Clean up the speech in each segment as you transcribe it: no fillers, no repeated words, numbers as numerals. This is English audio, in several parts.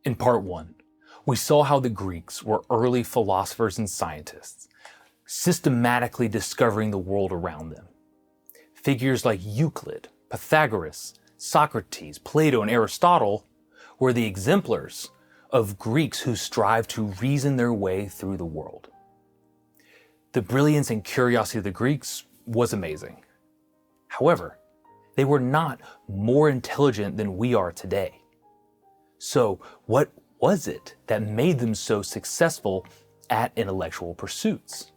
In part one, we saw how the Greeks were early philosophers and scientists, systematically discovering the world around them. Figures like Euclid, Pythagoras, Socrates, Plato, and Aristotle were the exemplars of Greeks who strived to reason their way through the world. The brilliance and curiosity of the Greeks was amazing. However, they were not more intelligent than we are today. So, what was it that made them so successful at intellectual pursuits?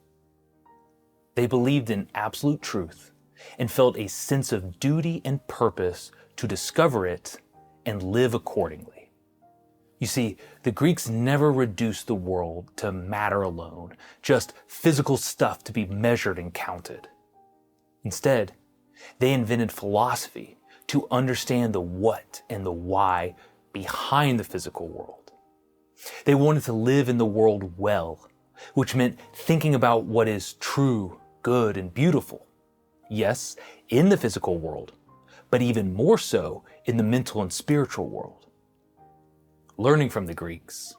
They believed in absolute truth and felt a sense of duty and purpose to discover it and live accordingly. You see, the Greeks never reduced the world to matter alone, just physical stuff to be measured and counted. Instead, they invented philosophy to understand the what and the why behind the physical world. They wanted to live in the world well, which meant thinking about what is true, good, and beautiful. Yes, in the physical world, but even more so in the mental and spiritual world. Learning from the Greeks,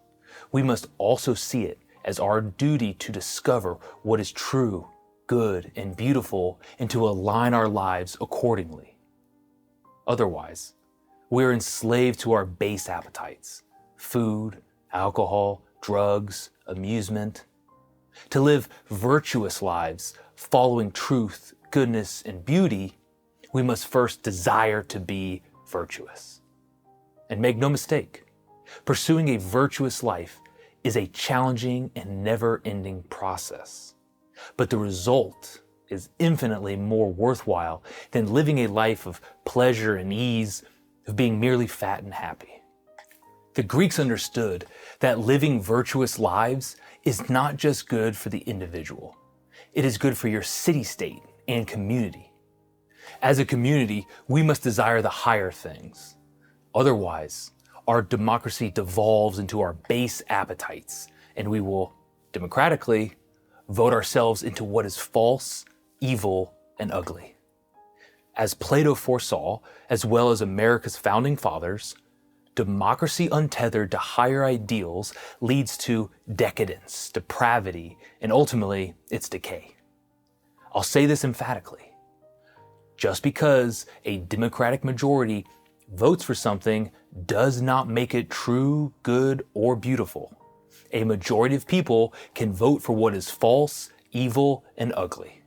we must also see it as our duty to discover what is true, good, and beautiful, and to align our lives accordingly. Otherwise, we're enslaved to our base appetites: food, alcohol, drugs, amusement. To live virtuous lives, following truth, goodness, and beauty, we must first desire to be virtuous. And make no mistake, pursuing a virtuous life is a challenging and never-ending process. But the result is infinitely more worthwhile than living a life of pleasure and ease, of being merely fat and happy. The Greeks understood that living virtuous lives is not just good for the individual. It is good for your city-state and community. As a community, we must desire the higher things. Otherwise, our democracy devolves into our base appetites, and we will, democratically, vote ourselves into what is false, evil, and ugly. As Plato foresaw, as well as America's founding fathers, democracy untethered to higher ideals leads to decadence, depravity, and ultimately its decay. I'll say this emphatically. Just because a democratic majority votes for something does not make it true, good, or beautiful. A majority of people can vote for what is false, evil, and ugly.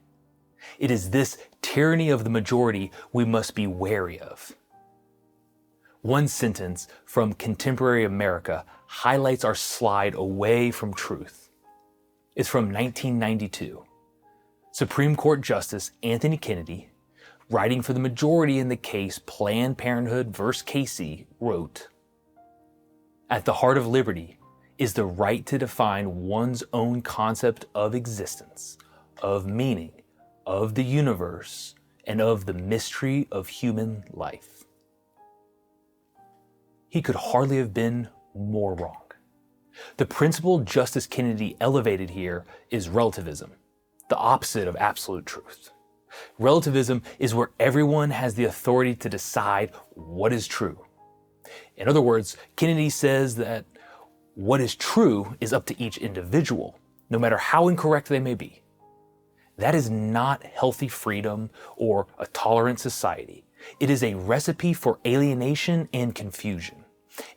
It is this tyranny of the majority we must be wary of. One sentence from contemporary America highlights our slide away from truth. It's from 1992. Supreme Court Justice Anthony Kennedy, writing for the majority in the case Planned Parenthood v. Casey, wrote, "At the heart of liberty is the right to define one's own concept of existence, of meaning, of the universe, and of the mystery of human life." He could hardly have been more wrong. The principle Justice Kennedy elevated here is relativism, the opposite of absolute truth. Relativism is where everyone has the authority to decide what is true. In other words, Kennedy says that what is true is up to each individual, no matter how incorrect they may be. That is not healthy freedom or a tolerant society. It is a recipe for alienation and confusion.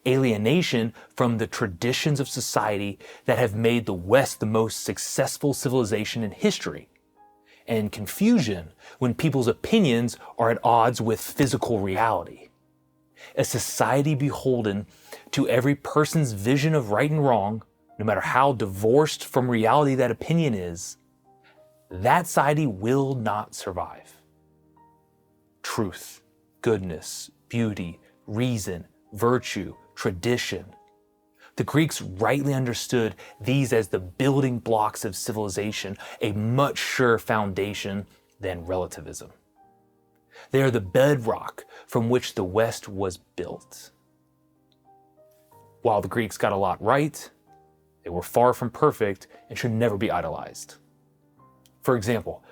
Alienation from the traditions of society that have made the West the most successful civilization in history. And confusion when people's opinions are at odds with physical reality. A society beholden to every person's vision of right and wrong, no matter how divorced from reality that opinion is, that society will not survive. Truth, goodness, beauty, reason, virtue, tradition. The Greeks rightly understood these as the building blocks of civilization, a much surer foundation than relativism. They are the bedrock from which the West was built. While the Greeks got a lot right, they were far from perfect and should never be idolized. For example,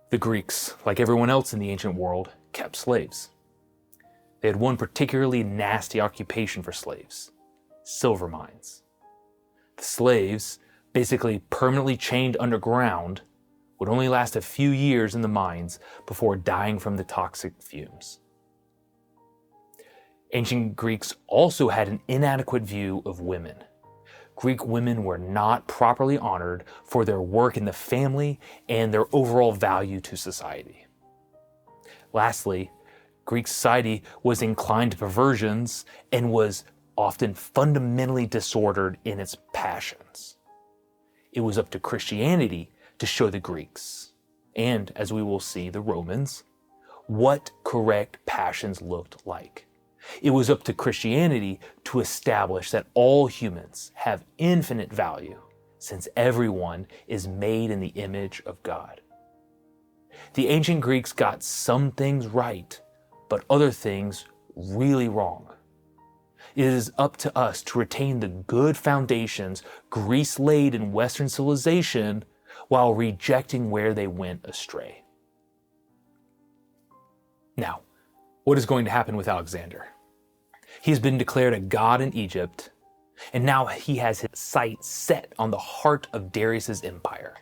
the Greeks, like everyone else in the ancient world, kept slaves. They had one particularly nasty occupation for slaves: silver mines. The slaves, basically permanently chained underground, would only last a few years in the mines before dying from the toxic fumes. Ancient Greeks also had an inadequate view of women. Greek women were not properly honored for their work in the family and their overall value to society. Lastly, Greek society was inclined to perversions and was often fundamentally disordered in its passions. It was up to Christianity to show the Greeks, and as we will see, the Romans, what correct passions looked like. It was up to Christianity to establish that all humans have infinite value, since everyone is made in the image of God. The ancient Greeks got some things right, but other things really wrong. It is up to us to retain the good foundations Greece laid in Western civilization while rejecting where they went astray. Now, what is going to happen with Alexander? He has been declared a god in Egypt, and now he has his sights set on the heart of Darius's empire.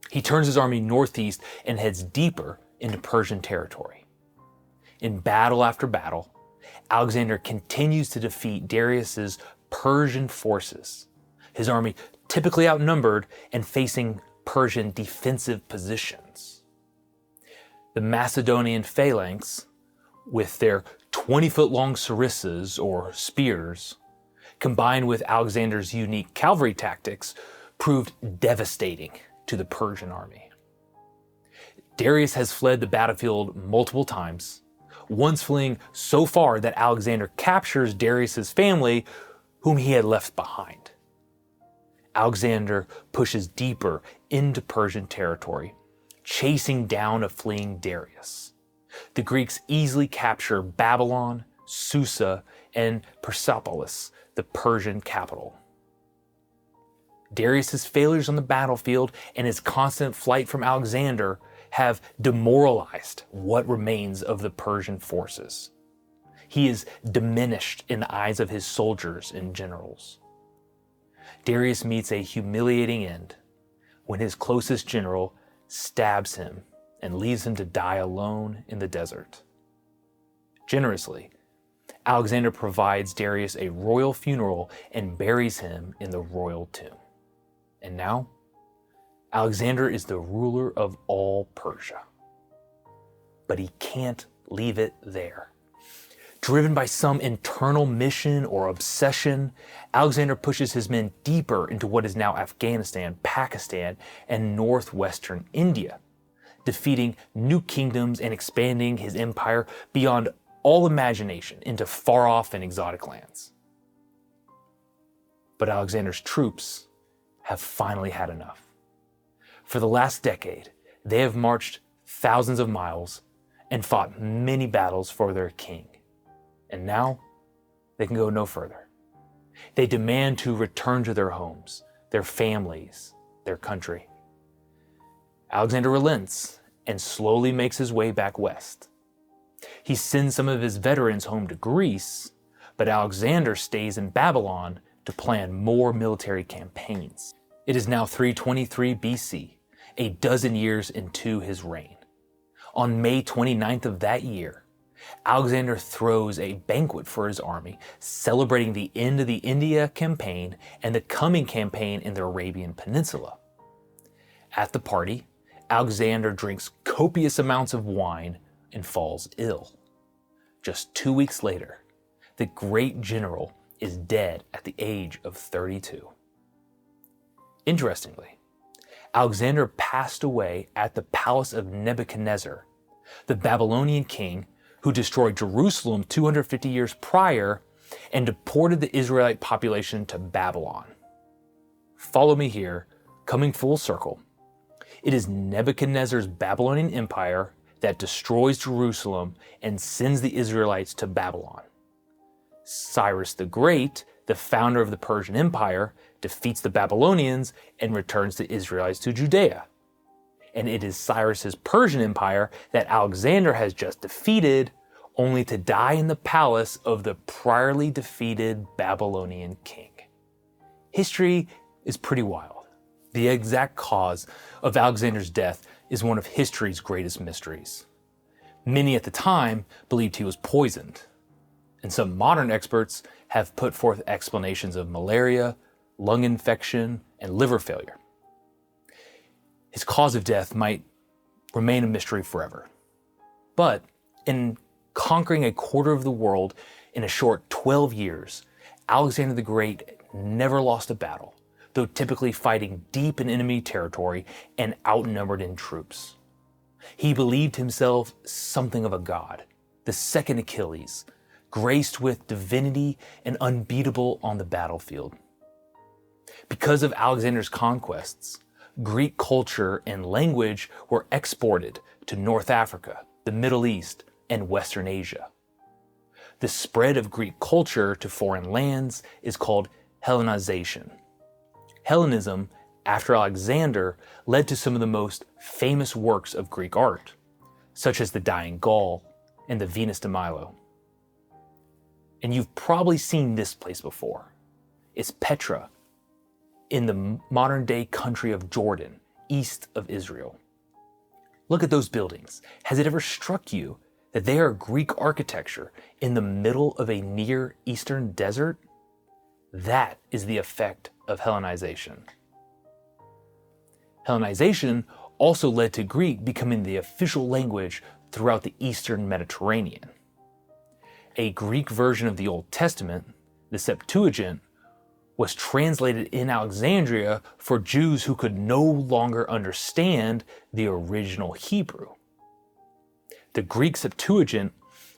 He turns his army northeast and heads deeper into Persian territory. In battle after battle, Alexander continues to defeat Darius's Persian forces, his army typically outnumbered and facing Persian defensive positions. The Macedonian phalanx, with their 20-foot-long sarissas or spears, combined with Alexander's unique cavalry tactics, proved devastating to the Persian army. Darius has fled the battlefield multiple times, once fleeing so far that Alexander captures Darius's family, whom he had left behind. Alexander pushes deeper into Persian territory, chasing down a fleeing Darius. The Greeks easily capture Babylon, Susa, and Persepolis, the Persian capital. Darius's failures on the battlefield and his constant flight from Alexander have demoralized what remains of the Persian forces. He is diminished in the eyes of his soldiers and generals. Darius meets a humiliating end when his closest general stabs him and leaves him to die alone in the desert. Generously, Alexander provides Darius a royal funeral and buries him in the royal tomb. And now, Alexander is the ruler of all Persia. But he can't leave it there. Driven by some internal mission or obsession, Alexander pushes his men deeper into what is now Afghanistan, Pakistan, and northwestern India, defeating new kingdoms and expanding his empire beyond all imagination into far-off and exotic lands. But Alexander's troops have finally had enough. For the last decade, they have marched thousands of miles and fought many battles for their king. And now, they can go no further. They demand to return to their homes, their families, their country. Alexander relents and slowly makes his way back west. He sends some of his veterans home to Greece, but Alexander stays in Babylon to plan more military campaigns. It is now 323 BC, a dozen years into his reign. On May 29th of that year, Alexander throws a banquet for his army, celebrating the end of the India campaign and the coming campaign in the Arabian Peninsula. At the party, Alexander drinks copious amounts of wine and falls ill. Just 2 weeks later, the great general is dead at the age of 32. Interestingly, Alexander passed away at the palace of Nebuchadnezzar, the Babylonian king who destroyed Jerusalem 250 years prior and deported the Israelite population to Babylon. Follow me here, coming full circle. It is Nebuchadnezzar's Babylonian empire that destroys Jerusalem and sends the Israelites to Babylon. Cyrus the Great, the founder of the Persian Empire, defeats the Babylonians and returns the Israelites to Judea. And it is Cyrus's Persian Empire that Alexander has just defeated, only to die in the palace of the priorly defeated Babylonian king. History is pretty wild. The exact cause of Alexander's death is one of history's greatest mysteries. Many at the time believed he was poisoned, and some modern experts have put forth explanations of malaria, lung infection, and liver failure. His cause of death might remain a mystery forever. But in conquering a quarter of the world in a short 12 years, Alexander the Great never lost a battle, though typically fighting deep in enemy territory and outnumbered in troops. He believed himself something of a god, the second Achilles, graced with divinity and unbeatable on the battlefield. Because of Alexander's conquests, Greek culture and language were exported to North Africa, the Middle East, and Western Asia. The spread of Greek culture to foreign lands is called Hellenization. Hellenism, after Alexander, led to some of the most famous works of Greek art, such as the Dying Gaul and the Venus de Milo. And you've probably seen this place before. It's Petra, in the modern-day country of Jordan, east of Israel. Look at those buildings. Has it ever struck you that they are Greek architecture in the middle of a Near Eastern desert? That is the effect of Hellenization. Hellenization also led to Greek becoming the official language throughout the Eastern Mediterranean. A Greek version of the Old Testament, the Septuagint, was translated in Alexandria for Jews who could no longer understand the original Hebrew. The Greek Septuagint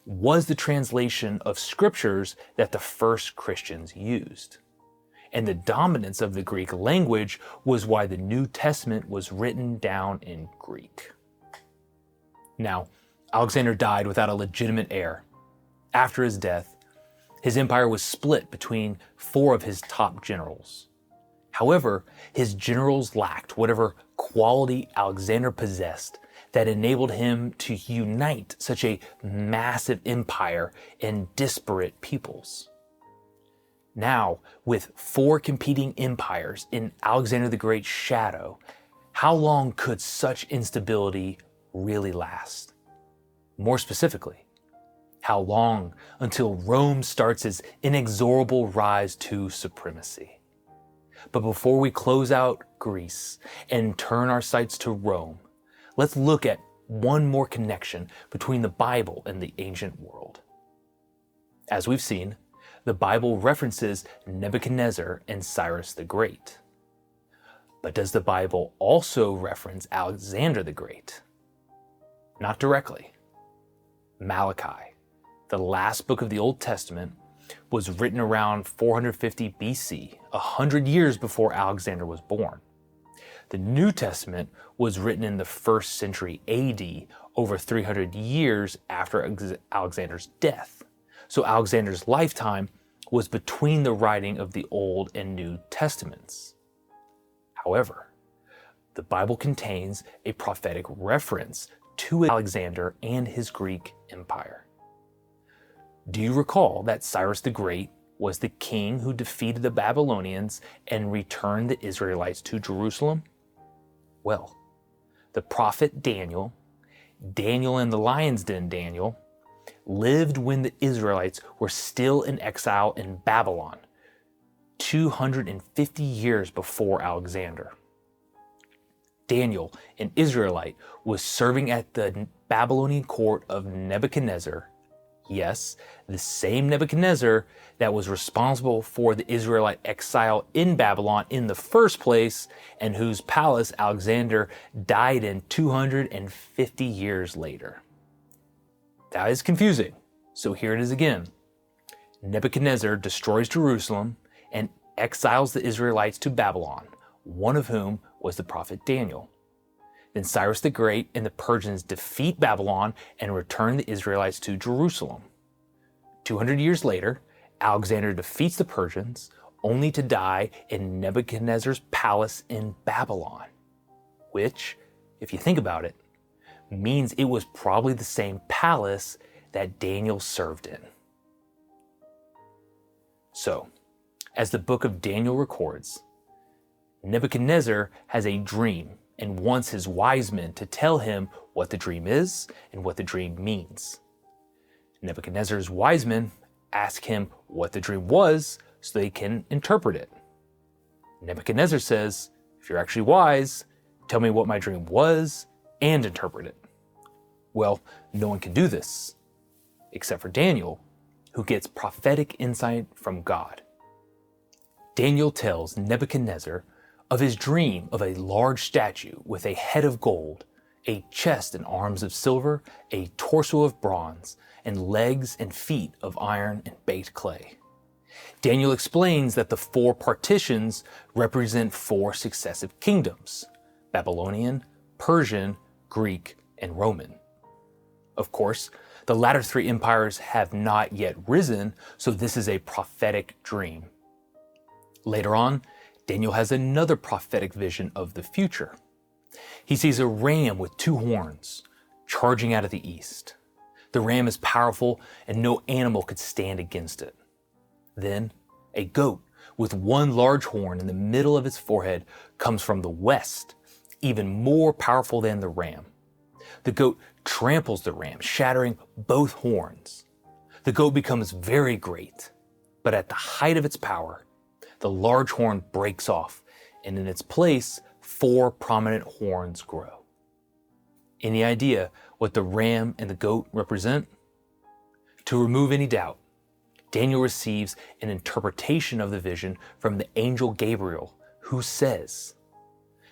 was the translation of scriptures that the first Christians used. And the dominance of the Greek language was why the New Testament was written down in Greek. Now, Alexander died without a legitimate heir. After his death, his empire was split between 4 of his top generals. However, his generals lacked whatever quality Alexander possessed that enabled him to unite such a massive empire and disparate peoples. Now, with 4 competing empires in Alexander the Great's shadow, how long could such instability really last? More specifically, how long until Rome starts its inexorable rise to supremacy? But before we close out Greece and turn our sights to Rome, let's look at one more connection between the Bible and the ancient world. As we've seen, the Bible references Nebuchadnezzar and Cyrus the Great. But does the Bible also reference Alexander the Great? Not directly. Malachi, the last book of the Old Testament, was written around 450 BC, 100 years before Alexander was born. The New Testament was written in the 1st century AD, over 300 years after Alexander's death. So Alexander's lifetime was between the writing of the Old and New Testaments. However, the Bible contains a prophetic reference to Alexander and his Greek empire. Do you recall that Cyrus the Great was the king who defeated the Babylonians and returned the Israelites to Jerusalem? Well, the prophet Daniel in the lion's den Daniel, lived when the Israelites were still in exile in Babylon, 250 years before Alexander. Daniel, an Israelite, was serving at the Babylonian court of Nebuchadnezzar. Yes, the same Nebuchadnezzar that was responsible for the Israelite exile in Babylon in the first place, and whose palace Alexander died in 250 years later. That is confusing, so here it is again. Nebuchadnezzar destroys Jerusalem and exiles the Israelites to Babylon, one of whom was the prophet Daniel. Then Cyrus the Great and the Persians defeat Babylon and return the Israelites to Jerusalem. 200 years later, Alexander defeats the Persians, only to die in Nebuchadnezzar's palace in Babylon, which, if you think about it, means it was probably the same palace that Daniel served in. So, as the book of Daniel records, Nebuchadnezzar has a dream and wants his wise men to tell him what the dream is and what the dream means. Nebuchadnezzar's wise men ask him what the dream was so they can interpret it. Nebuchadnezzar says, if you're actually wise, tell me what my dream was and interpret it. Well, no one can do this, except for Daniel, who gets prophetic insight from God. Daniel tells Nebuchadnezzar of his dream of a large statue with a head of gold, a chest and arms of silver, a torso of bronze, and legs and feet of iron and baked clay. Daniel explains that the 4 partitions represent 4 successive kingdoms: Babylonian, Persian, Greek, and Roman. Of course, the latter 3 empires have not yet risen, so this is a prophetic dream. Later on, Daniel has another prophetic vision of the future. He sees a ram with 2 horns charging out of the east. The ram is powerful and no animal could stand against it. Then, a goat with 1 large horn in the middle of its forehead comes from the west, even more powerful than the ram. The goat tramples the ram, shattering both horns. The goat becomes very great, but at the height of its power, the large horn breaks off, and in its place, 4 prominent horns grow. Any idea what the ram and the goat represent? To remove any doubt, Daniel receives an interpretation of the vision from the angel Gabriel, who says,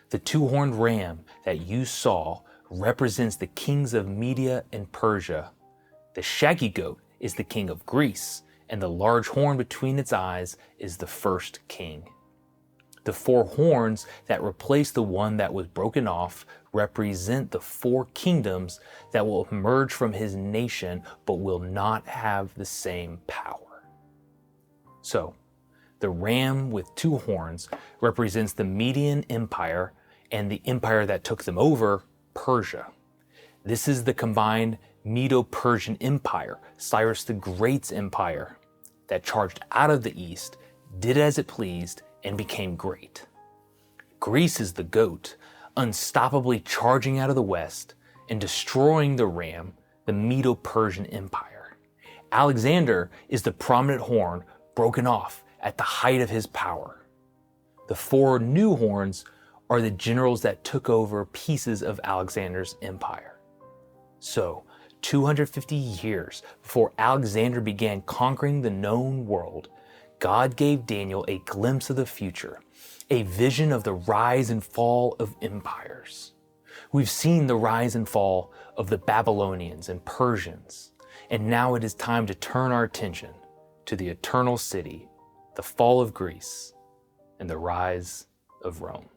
"The 2-horned ram that you saw represents the kings of Media and Persia. The shaggy goat is the king of Greece, and the large horn between its eyes is the first king. The 4 horns that replace the one that was broken off represent the 4 kingdoms that will emerge from his nation but will not have the same power." So, the ram with 2 horns represents the Median Empire and the empire that took them over, Persia. This is the combined Medo-Persian Empire, Cyrus the Great's empire, that charged out of the east, did as it pleased, and became great. Greece is the goat, unstoppably charging out of the west and destroying the ram, the Medo-Persian Empire. Alexander is the prominent horn broken off at the height of his power. The 4 new horns are the generals that took over pieces of Alexander's empire. So, 250 years before Alexander began conquering the known world, God gave Daniel a glimpse of the future, a vision of the rise and fall of empires. We've seen the rise and fall of the Babylonians and Persians, and now it is time to turn our attention to the eternal city, the fall of Greece, and the rise of Rome.